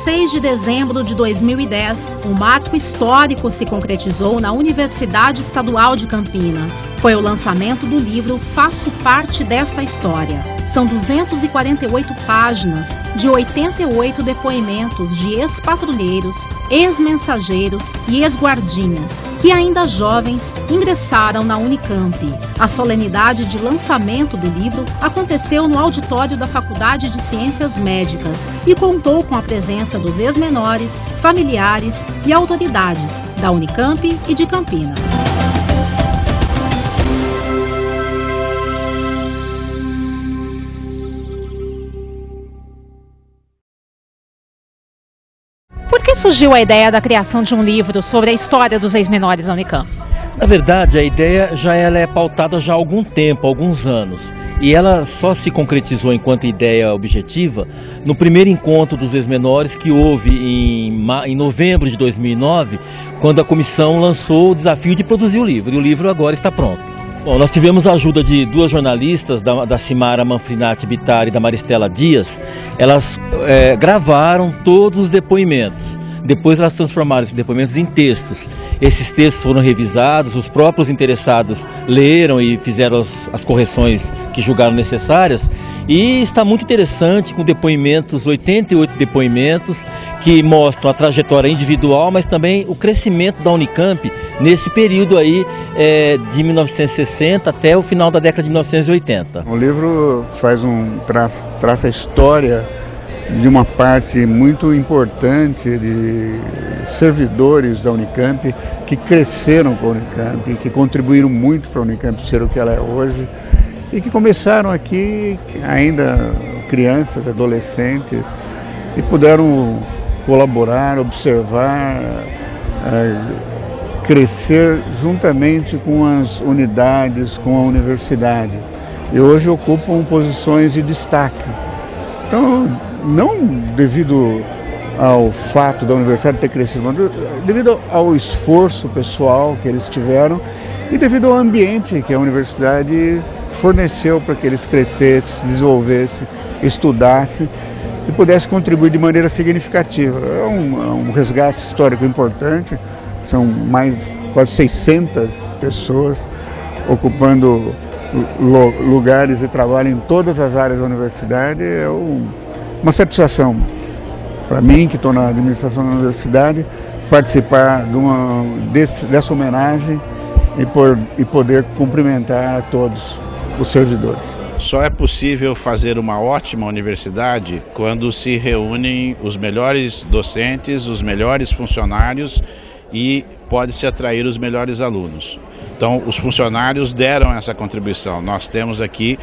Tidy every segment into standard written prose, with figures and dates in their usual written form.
16 de dezembro de 2010, um marco histórico se concretizou na Universidade Estadual de Campinas. Foi o lançamento do livro Faço Parte desta História. São 248 páginas de 88 depoimentos de ex-patrulheiros, ex-mensageiros e ex-guardinhas, que ainda jovens ingressaram na Unicamp. A solenidade de lançamento do livro aconteceu no auditório da Faculdade de Ciências Médicas e contou com a presença dos ex-menores, familiares e autoridades da Unicamp e de Campinas. Por que surgiu a ideia da criação de um livro sobre a história dos ex-menores da Unicamp? Na verdade, a ideia ela é pautada já há algum tempo, alguns anos. E ela só se concretizou enquanto ideia objetiva no primeiro encontro dos ex-menores que houve em novembro de 2009, quando a comissão lançou o desafio de produzir o livro. E o livro agora está pronto. Bom, nós tivemos a ajuda de duas jornalistas, da Simara Manfrinati Bittar e da Maristela Dias. Elas gravaram todos os depoimentos. Depois elas transformaram esses depoimentos em textos. Esses textos foram revisados, os próprios interessados leram e fizeram as correções que julgaram necessárias. E está muito interessante, com depoimentos, 88 depoimentos, que mostram a trajetória individual, mas também o crescimento da Unicamp nesse período aí de 1960 até o final da década de 1980. O livro traça a história de uma parte muito importante de servidores da Unicamp que cresceram com a Unicamp, que contribuíram muito para a Unicamp ser o que ela é hoje e que começaram aqui ainda crianças, adolescentes e puderam colaborar, observar, crescer juntamente com as unidades, com a universidade e hoje ocupam posições de destaque. Então, não devido ao fato da universidade ter crescido, mas devido ao esforço pessoal que eles tiveram e devido ao ambiente que a universidade forneceu para que eles crescessem, se desenvolvessem, estudassem e pudessem contribuir de maneira significativa. É um resgate histórico importante, são quase 600 pessoas ocupando lugares de trabalho em todas as áreas da universidade. É uma satisfação para mim, que estou na administração da universidade, participar dessa homenagem e poder cumprimentar a todos os servidores. Só é possível fazer uma ótima universidade quando se reúnem os melhores docentes, os melhores funcionários e pode-se atrair os melhores alunos. Então, os funcionários deram essa contribuição. Nós temos aqui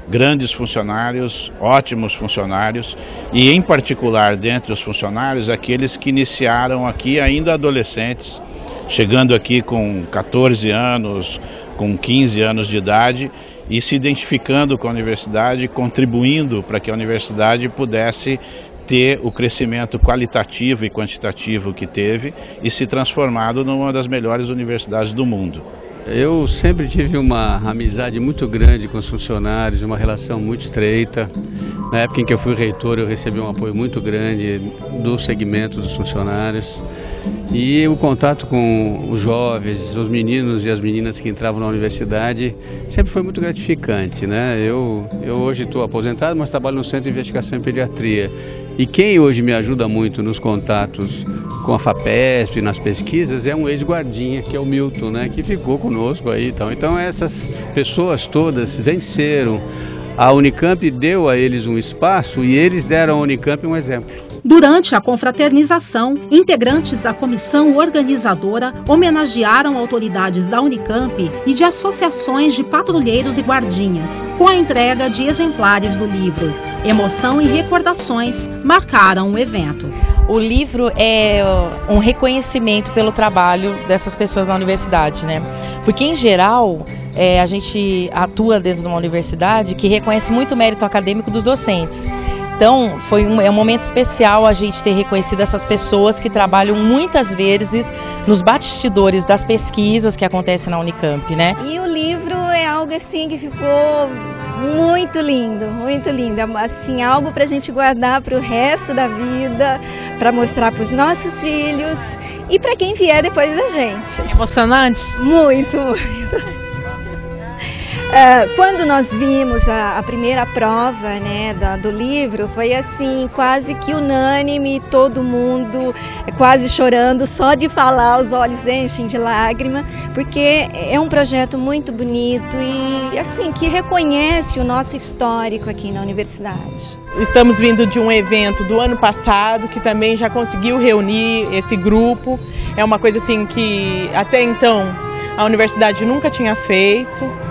grandes funcionários, ótimos funcionários e, em particular, dentre os funcionários, aqueles que iniciaram aqui ainda adolescentes, chegando aqui com 14 anos, com 15 anos de idade e se identificando com a universidade, contribuindo para que a universidade pudesse ter o crescimento qualitativo e quantitativo que teve e se transformado numa das melhores universidades do mundo. Eu sempre tive uma amizade muito grande com os funcionários, uma relação muito estreita. Na época em que eu fui reitor, eu recebi um apoio muito grande do segmento dos funcionários. E o contato com os jovens, os meninos e as meninas que entravam na universidade sempre foi muito gratificante, né? Eu hoje estou aposentado, mas trabalho no Centro de Investigação em Pediatria. E quem hoje me ajuda muito nos contatos com a FAPESP, nas pesquisas, é um ex-guardinha, que é o Milton, né? Que ficou conosco aí e tal. Então essas pessoas todas venceram. A Unicamp deu a eles um espaço e eles deram à Unicamp um exemplo. Durante a confraternização, integrantes da comissão organizadora homenagearam autoridades da Unicamp e de associações de patrulheiros e guardinhas, com a entrega de exemplares do livro. Emoção e recordações marcaram o evento. O livro é um reconhecimento pelo trabalho dessas pessoas na universidade, né? Porque, em geral, a gente atua dentro de uma universidade que reconhece muito o mérito acadêmico dos docentes. Então, é um momento especial a gente ter reconhecido essas pessoas que trabalham muitas vezes nos bastidores das pesquisas que acontecem na Unicamp, né? E o livro é algo assim que ficou muito lindo, assim, algo para a gente guardar para o resto da vida, para mostrar para os nossos filhos e para quem vier depois da gente. Emocionante? Muito, muito. Quando nós vimos a primeira prova, né, do livro, foi assim, quase que unânime, todo mundo quase chorando, só de falar os olhos enchem de lágrima, porque é um projeto muito bonito e assim, que reconhece o nosso histórico aqui na universidade. Estamos vindo de um evento do ano passado que também já conseguiu reunir esse grupo. É uma coisa assim que até então a universidade nunca tinha feito.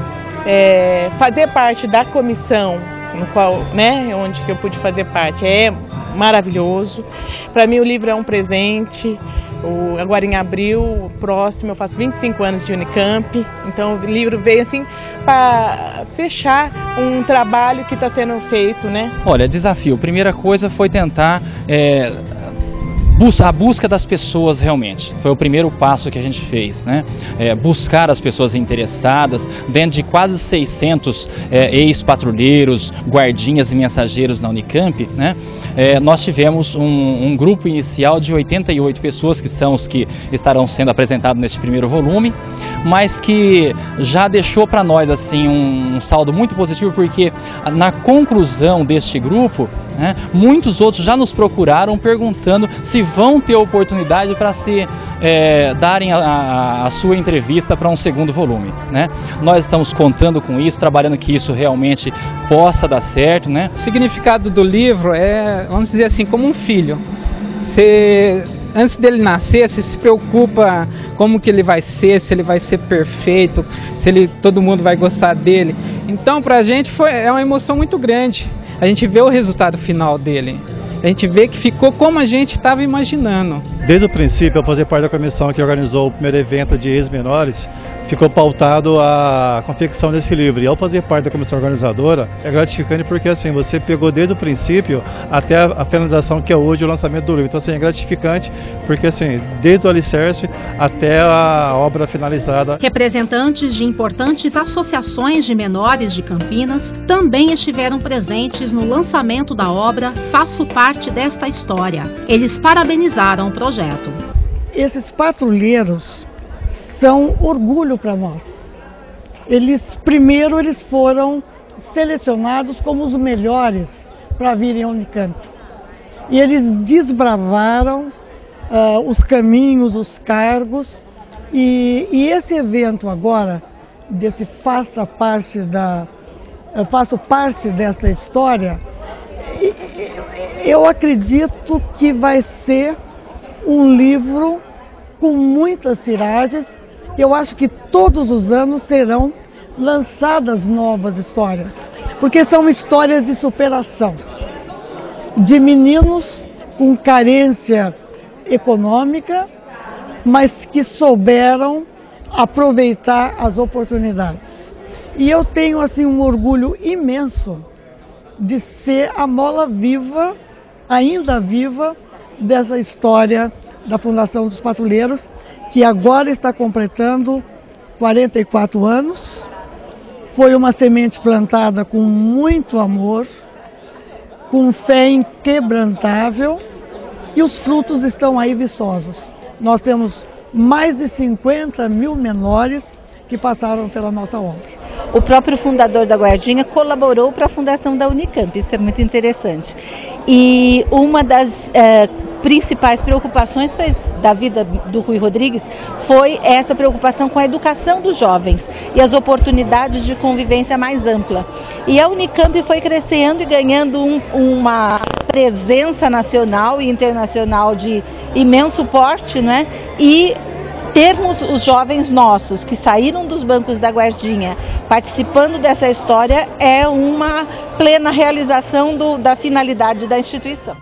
Fazer parte da comissão, no qual, né, onde que eu pude fazer parte, é maravilhoso. Para mim o livro é um presente. Agora em abril próximo eu faço 25 anos de Unicamp, então o livro veio assim para fechar um trabalho que está sendo feito, né? Olha, desafio. Primeira coisa foi tentar a busca das pessoas realmente. Foi o primeiro passo que a gente fez, né? Buscar as pessoas interessadas. Dentro de quase 600 ex-patrulheiros, guardinhas e mensageiros na Unicamp, né? Nós tivemos um grupo inicial de 88 pessoas, que são os que estarão sendo apresentados neste primeiro volume, mas que já deixou para nós assim um saldo muito positivo, porque na conclusão deste grupo, né, muitos outros já nos procuraram perguntando se vão ter oportunidade para se darem a sua entrevista para um segundo volume, né? Nós estamos contando com isso, trabalhando que isso realmente possa dar certo, né? O significado do livro é, vamos dizer assim, como um filho. Antes dele nascer, você se preocupa como que ele vai ser, se ele vai ser perfeito, se todo mundo vai gostar dele. Então, pra gente é uma emoção muito grande. A gente vê o resultado final dele. A gente vê que ficou como a gente estava imaginando. Desde o princípio, ao fazer parte da comissão que organizou o primeiro evento de ex-menores, ficou pautado a confecção desse livro. E ao fazer parte da comissão organizadora, é gratificante porque assim, você pegou desde o princípio até a finalização, que é hoje o lançamento do livro. Então assim, é gratificante porque assim, desde o alicerce até a obra finalizada. Representantes de importantes associações de menores de Campinas também estiveram presentes no lançamento da obra Faço Parte desta História. Eles parabenizaram o projeto. Esses patrulheiros são orgulho para nós. Primeiro eles foram selecionados como os melhores para virem à Unicamp. E eles desbravaram os caminhos, os cargos. E esse evento agora, desse Faço Parte desta História, eu acredito que vai ser um livro com muitas tiragens. Eu acho que todos os anos serão lançadas novas histórias, porque são histórias de superação, de meninos com carência econômica, mas que souberam aproveitar as oportunidades. E eu tenho assim um orgulho imenso de ser a mola viva, ainda viva, dessa história da Fundação dos Patrulheiros, que agora está completando 44 anos. Foi uma semente plantada com muito amor, com fé inquebrantável, e os frutos estão aí viçosos. Nós temos mais de 50 mil menores que passaram pela nossa obra. O próprio fundador da Guardinha colaborou para a fundação da Unicamp, isso é muito interessante. E uma das principais preocupações da vida do Rui Rodrigues foi essa preocupação com a educação dos jovens e as oportunidades de convivência mais ampla. E a Unicamp foi crescendo e ganhando uma presença nacional e internacional de imenso porte, né? E termos os jovens nossos que saíram dos bancos da Guardinha participando dessa história é uma plena realização da finalidade da instituição.